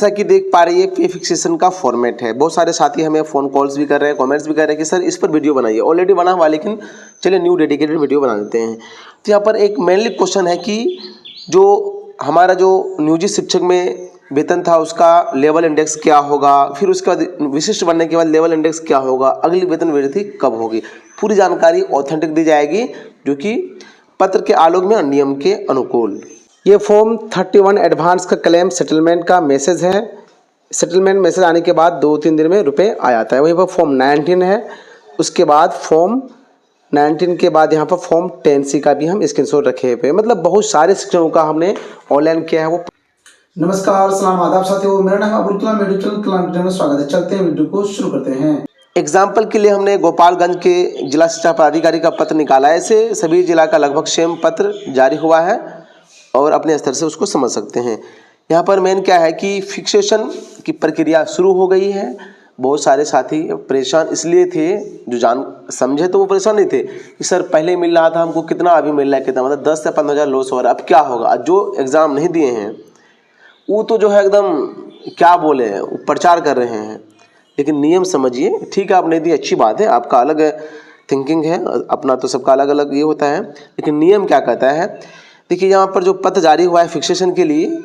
जैसा कि देख पा रही है पे फिक्सेशन का फॉर्मेट है। बहुत सारे साथी हमें फ़ोन कॉल्स भी कर रहे हैं, कमेंट्स भी कर रहे हैं कि सर इस पर वीडियो बनाइए। ऑलरेडी बना हुआ, लेकिन चलिए न्यू डेडिकेटेड वीडियो बना देते हैं। तो यहाँ पर एक मेनली क्वेश्चन है कि जो हमारा जो नियोजित शिक्षक में वेतन था उसका लेवल इंडेक्स क्या होगा, फिर उसके बाद विशिष्ट बनने के बाद लेवल इंडेक्स क्या होगा, अगली वेतन वृद्धि कब होगी, पूरी जानकारी ऑथेंटिक दी जाएगी, जो कि पत्र के आलोक में और नियम के अनुकूल। ये फॉर्म 31 एडवांस का क्लेम सेटलमेंट का मैसेज है। सेटलमेंट मैसेज आने के बाद 2-3 दिन में रुपए आ जाता है। वहीं पर फॉर्म 19 है, उसके बाद फॉर्म 19 के बाद यहाँ पर फॉर्म 10C का भी हम स्क्रीनशॉट रखे हुए, मतलब बहुत सारे शिक्षकों का हमने ऑनलाइन किया है वो। नमस्कार, सलाम, आदाब साथियों, मेरा नाम अब्दुल कलाम, मेरे चैनल में स्वागत है। चलते हैं वीडियो को शुरू करते हैं। एग्जाम्पल के लिए हमने गोपालगंज के जिला शिक्षा पदाधिकारी का पत्र निकाला है। ऐसे सभी जिला का लगभग सेम पत्र जारी हुआ है और अपने स्तर से उसको समझ सकते हैं। यहाँ पर मेन क्या है कि फिक्सेशन की प्रक्रिया शुरू हो गई है। बहुत सारे साथी परेशान इसलिए थे, जो जान समझे तो वो परेशान नहीं थे कि सर पहले मिल रहा था हमको कितना, अभी मिल रहा है कितना, मतलब 10 से 15 हज़ार लॉस हो रहा है, अब क्या होगा। जो एग्ज़ाम नहीं दिए हैं वो तो जो है एकदम क्या बोले, वो प्रचार कर रहे हैं। लेकिन नियम समझिए, ठीक है आप नहीं दिए अच्छी बात है, आपका अलग थिंकिंग है, अपना तो सबका अलग अलग ये होता है, लेकिन नियम क्या कहता है। देखिए यहाँ पर जो पत्र जारी हुआ है फिक्सेशन के लिए,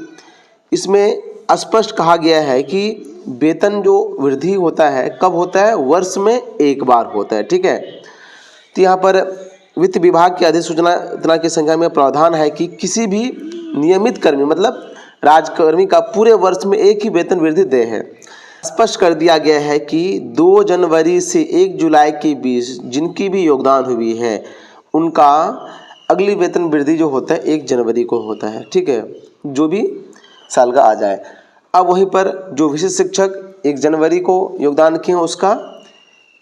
इसमें स्पष्ट कहा गया है कि वेतन जो वृद्धि होता है कब होता है, वर्ष में एक बार होता है, ठीक है। तो यहाँ पर वित्त विभाग की अधिसूचना इतना की संख्या में प्रावधान है कि किसी भी नियमित कर्मी मतलब राजकर्मी का पूरे वर्ष में एक ही वेतन वृद्धि दे है। स्पष्ट कर दिया गया है कि 2 जनवरी से 1 जुलाई के बीच जिनकी भी योगदान हुई है उनका अगली वेतन वृद्धि जो होता है 1 जनवरी को होता है, ठीक है, जो भी साल का आ जाए। अब वहीं पर जो विशिष्ट शिक्षक 1 जनवरी को योगदान किए हैं उसका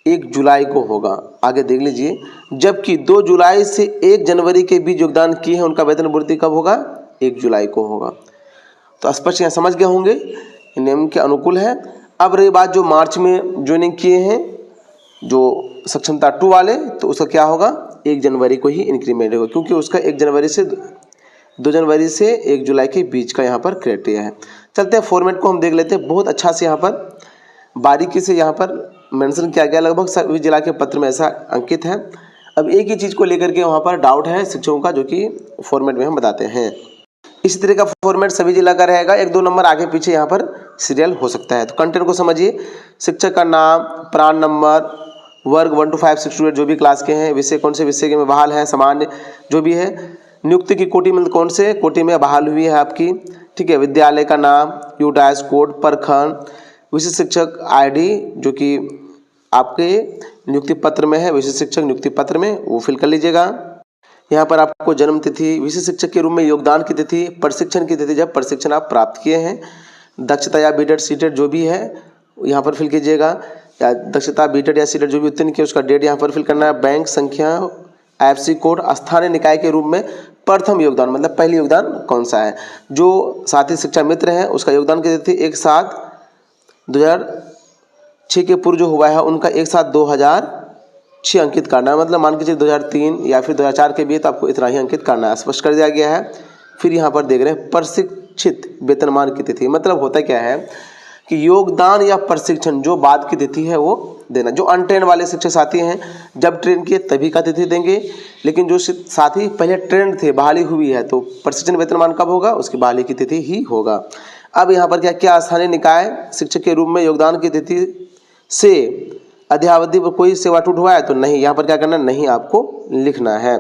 1 जुलाई को होगा, आगे देख लीजिए। जबकि 2 जुलाई से 1 जनवरी के बीच योगदान किए हैं उनका वेतन वृद्धि कब होगा, 1 जुलाई को होगा। तो स्पष्ट यहाँ समझ गए होंगे, नियम के अनुकूल है। अब रही बात जो मार्च में ज्वाइनिंग किए हैं जो सक्षमता 2 वाले, तो उसका क्या होगा, 1 जनवरी को ही इंक्रीमेंट होगा, क्योंकि उसका 1 जनवरी से 2 जनवरी से 1 जुलाई के बीच का यहाँ पर क्राइटेरिया है। चलते हैं फॉर्मेट को हम देख लेते हैं। बहुत अच्छा से यहाँ पर बारीकी से यहाँ पर मेंशन किया गया, लगभग सभी जिला के पत्र में ऐसा अंकित है। अब एक ही चीज़ को लेकर के वहाँ पर डाउट है शिक्षकों का, जो कि फॉर्मेट में हम बताते हैं। इसी तरह का फॉर्मेट सभी जिला का रहेगा, 1-2 नंबर आगे पीछे यहाँ पर सीरियल हो सकता है। तो कंटेंट को समझिए। शिक्षक का नाम, प्राण नंबर, वर्ग 1 to 5, 6 to 8 जो भी क्लास के हैं, विषय कौन से विषय के में बहाल है, सामान्य जो भी है, नियुक्ति की कोटि में कौन से कोटि में बहाल हुई है आपकी, ठीक है, विद्यालय का नाम, यूडाइस कोड, प्रखंड, विशिष्ट शिक्षक आईडी जो कि आपके नियुक्ति पत्र में है, विशिष्ट शिक्षक नियुक्ति पत्र में, वो फिल कर लीजिएगा। यहाँ पर आपको जन्म तिथि, विशिष्ट शिक्षक के रूप में योगदान की तिथि, प्रशिक्षण की तिथि जब प्रशिक्षण आप प्राप्त किए हैं, दक्षता या बीटेड सीटेड जो भी है यहाँ पर फिल कीजिएगा, या दक्षता बीटेड या सीटेड जो भी उत्तीर्ण किए उसका डेट यहाँ पर फिल करना है। बैंक संख्या, एफसी कोड, स्थानीय निकाय के रूप में प्रथम योगदान मतलब पहली योगदान कौन सा है। जो साथी शिक्षा मित्र हैं उसका योगदान की तिथि 1/7/2006 के पूर्व जो हुआ है उनका 1/7/2006 अंकित करना है, मतलब मान के चलिए 2003 या फिर 2004 के बीच तो आपको इतना ही अंकित करना है, स्पष्ट कर दिया गया है। फिर यहाँ पर देख रहे हैं प्रशिक्षित वेतनमान की तिथि, मतलब होता क्या है कि योगदान या प्रशिक्षण जो बाद की तिथि है वो देना। जो अनट्रेन वाले शिक्षक साथी हैं जब ट्रेन किए तभी का तिथि देंगे, लेकिन जो साथी पहले ट्रेंड थे, बहाली हुई है, तो प्रशिक्षण वेतनमान कब होगा, उसकी बहाली की तिथि ही होगा। अब यहाँ पर क्या क्या स्थानीय निकाय शिक्षक के रूप में योगदान की तिथि से अध्यावधि पर कोई सेवा टूट हुआ है तो नहीं, यहाँ पर क्या करना, नहीं आपको लिखना है।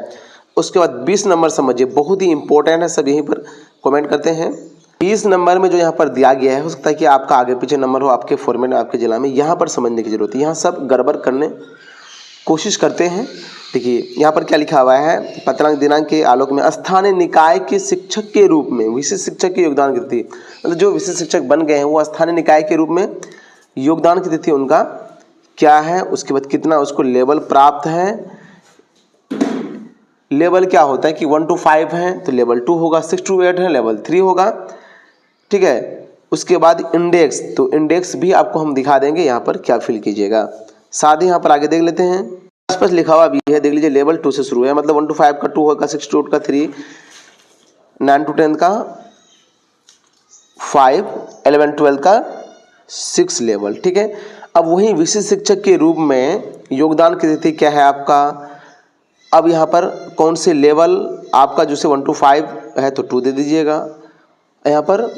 उसके बाद 20 नंबर समझिए, बहुत ही इंपॉर्टेंट है, सब यहीं पर कमेंट करते हैं। 20 नंबर में जो यहाँ पर दिया गया है, हो सकता है कि आपका आगे पीछे नंबर हो आपके फॉर्मेट में आपके जिला में, यहाँ पर समझने की जरूरत है। यहाँ सब गड़बड़ करने कोशिश करते हैं। देखिए यहाँ पर क्या लिखा हुआ है, पत्रांक दिनांक के आलोक में स्थानीय निकाय के शिक्षक के रूप में विशिष्ट शिक्षक की योगदान की तिथि, मतलब जो विशिष्ट शिक्षक बन गए हैं वो स्थानीय निकाय के रूप में योगदान की तिथि उनका क्या है, उसके बाद कितना उसको लेवल प्राप्त है। लेवल क्या होता है कि 1 to 5 है तो लेवल 2 होगा, 6 to 8 है लेवल 3 होगा, ठीक है। उसके बाद इंडेक्स, तो इंडेक्स भी आपको हम दिखा देंगे, यहाँ पर क्या फिल कीजिएगा। साथ ही यहाँ पर आगे देख लेते हैं, आसपास लिखा हुआ भी है, देख लीजिए लेवल 2 से शुरू है, मतलब 1 to 5 का 2 होगा, 6 to 8 का 3, 9 to 10 का 5, 11 12 का 6 लेवल, ठीक है। अब वही विशिष्ट शिक्षक के रूप में योगदान की तिथि क्या है आपका, अब यहाँ पर कौन से लेवल आपका, जैसे 1 to 5 है तो 2 दे दीजिएगा। यहाँ पर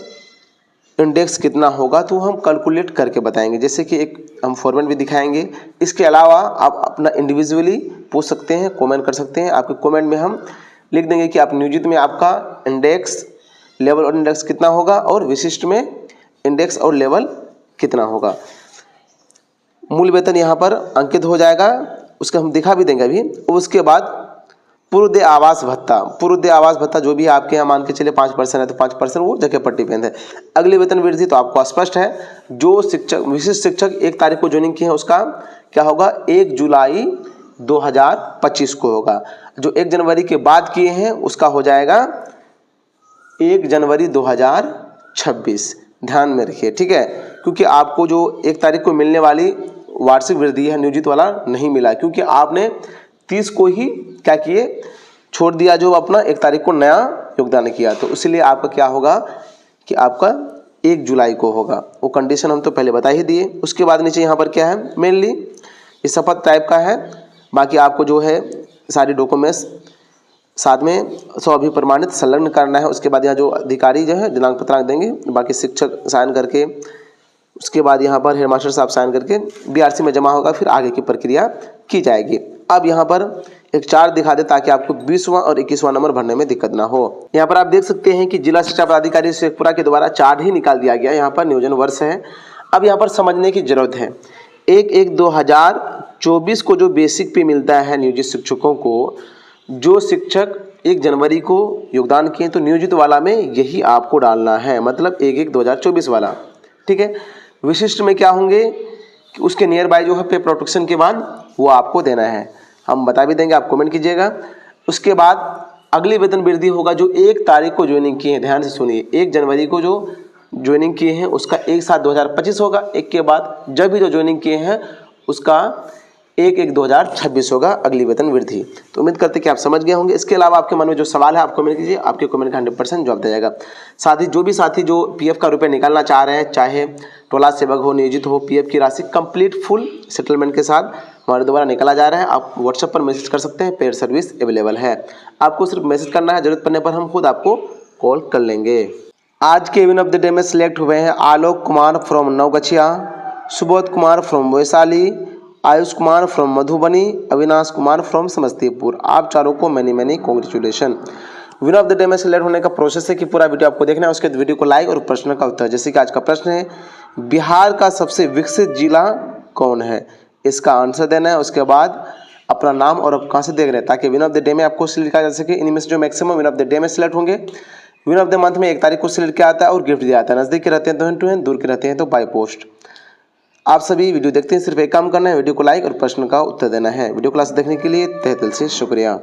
इंडेक्स कितना होगा तो हम कैलकुलेट करके बताएंगे, जैसे कि एक हम फॉर्मेट भी दिखाएंगे। इसके अलावा आप अपना इंडिविजुअली पूछ सकते हैं, कमेंट कर सकते हैं। आपके कमेंट में हम लिख देंगे कि आप नियोजित में आपका इंडेक्स, लेवल और इंडेक्स कितना होगा, और विशिष्ट में इंडेक्स और लेवल कितना होगा। मूल वेतन यहाँ पर अंकित हो जाएगा, उसका हम दिखा भी देंगे अभी। उसके बाद पूर्वोदय आवास भत्ता, पूर्वोदय आवास भत्ता जो भी आपके यहाँ मान के चले 5% है तो 5% वो जगह पर डिपेंड है। अगली वेतन वृद्धि तो आपको स्पष्ट है, जो शिक्षक विशिष्ट शिक्षक 1 तारीख को ज्वाइनिंग किए हैं उसका क्या होगा, 1 जुलाई 2025 को होगा। जो 1 जनवरी के बाद किए हैं उसका हो जाएगा 1 जनवरी 2026, ध्यान में रखिए, ठीक है। क्योंकि आपको जो 1 तारीख को मिलने वाली वार्षिक वृद्धि है नियोजित वाला नहीं मिला, क्योंकि आपने 30 को ही क्या किए, छोड़ दिया, जो अपना 1 तारीख को नया योगदान किया, तो इसलिए आपका क्या होगा कि आपका 1 जुलाई को होगा। वो कंडीशन हम तो पहले बता ही दिए। उसके बाद नीचे यहाँ पर क्या है, मेनली ये शपथ टाइप का है, बाकी आपको जो है सारी डॉक्यूमेंट्स साथ में सभी प्रमाणित संलग्न करना है। उसके बाद यहाँ जो अधिकारी जो है दिनांक पत्रांक देंगे, बाकी शिक्षक साइन करके, उसके बाद यहाँ पर हेडमास्टर साहब साइन करके BRC में जमा होगा, फिर आगे की प्रक्रिया की जाएगी। अब यहाँ पर एक चार्ट दिखा दे ताकि आपको 20वां और 21वां नंबर भरने में दिक्कत ना हो। यहाँ पर आप देख सकते हैं कि जिला शिक्षा पदाधिकारी शेखपुरा के द्वारा चार्ट ही निकाल दिया गया। यहाँ पर नियोजन वर्ष है। अब यहाँ पर समझने की जरूरत है, 1/1/2024 को जो बेसिक पे मिलता है नियोजित शिक्षकों को, जो शिक्षक 1 जनवरी को योगदान किए तो नियोजित वाला में यही आपको डालना है, मतलब 1/1/2024 वाला, ठीक है। विशिष्ट में क्या होंगे कि उसके नियर बाय जो है पे प्रोटेक्शन के बाद वो आपको देना है, हम बता भी देंगे, आप कमेंट कीजिएगा। उसके बाद अगली वेतन वृद्धि होगा जो 1 तारीख को ज्वाइनिंग किए हैं, ध्यान से सुनिए, 1 जनवरी को जो ज्वाइनिंग किए हैं उसका 1/7/2025 होगा। एक के बाद जब भी जो ज्वाइनिंग किए हैं उसका 1/1/2026 होगा अगली वेतन वृद्धि। तो उम्मीद करते हैं कि आप समझ गए होंगे। इसके अलावा आपके मन में जो सवाल है आप कमेंट कीजिए, आपके कमेंट का 100% जवाब दिया जाएगा। साथ ही जो भी साथी जो PF का रुपये निकालना चाह रहे हैं, चाहे टोला सेवक हो, नियोजित हो, PF की राशि कंप्लीट फुल सेटलमेंट के साथ हमारे द्वारा निकाला जा रहा है। आप व्हाट्सएप पर मैसेज कर सकते हैं, पेड सर्विस अवेलेबल है। आपको सिर्फ मैसेज करना है, जरूरत पड़ने पर हम खुद आपको कॉल कर लेंगे। आज के विन ऑफ द डे में सिलेक्ट हुए हैं Alok Kumar from Naugachia, Subodh Kumar from Vaishali, Ayush Kumar from Madhubani, Avinash Kumar from Samastipur. आप चारों को many congratulation. Win of the day में सिलेक्ट होने का प्रोसेस है कि पूरा वीडियो आपको देखना है, उसके बाद वीडियो को लाइक और प्रश्न का उत्तर। जैसे कि आज का प्रश्न है, बिहार का सबसे विकसित जिला कौन है, इसका आंसर देना है। उसके बाद अपना नाम और आप कहाँ से देख रहे हैं, ताकि विन ऑफ द डे में आपको सिलेक्ट किया जा सके। इनमें से जो maximum win of the day में सिलेक्ट होंगे, विन ऑफ द मंथ में 1 तारीख को सिलेक्ट किया आता है और गिफ्ट दिया जाता है। नजदीक के रहते हैं तो हैंड टू हैंड, दूर के रहते हैं तो बाय पोस्ट। आप सभी वीडियो देखते हैं, सिर्फ एक काम करना है, वीडियो को लाइक और प्रश्न का उत्तर देना है। वीडियो क्लास देखने के लिए तहे दिल से शुक्रिया।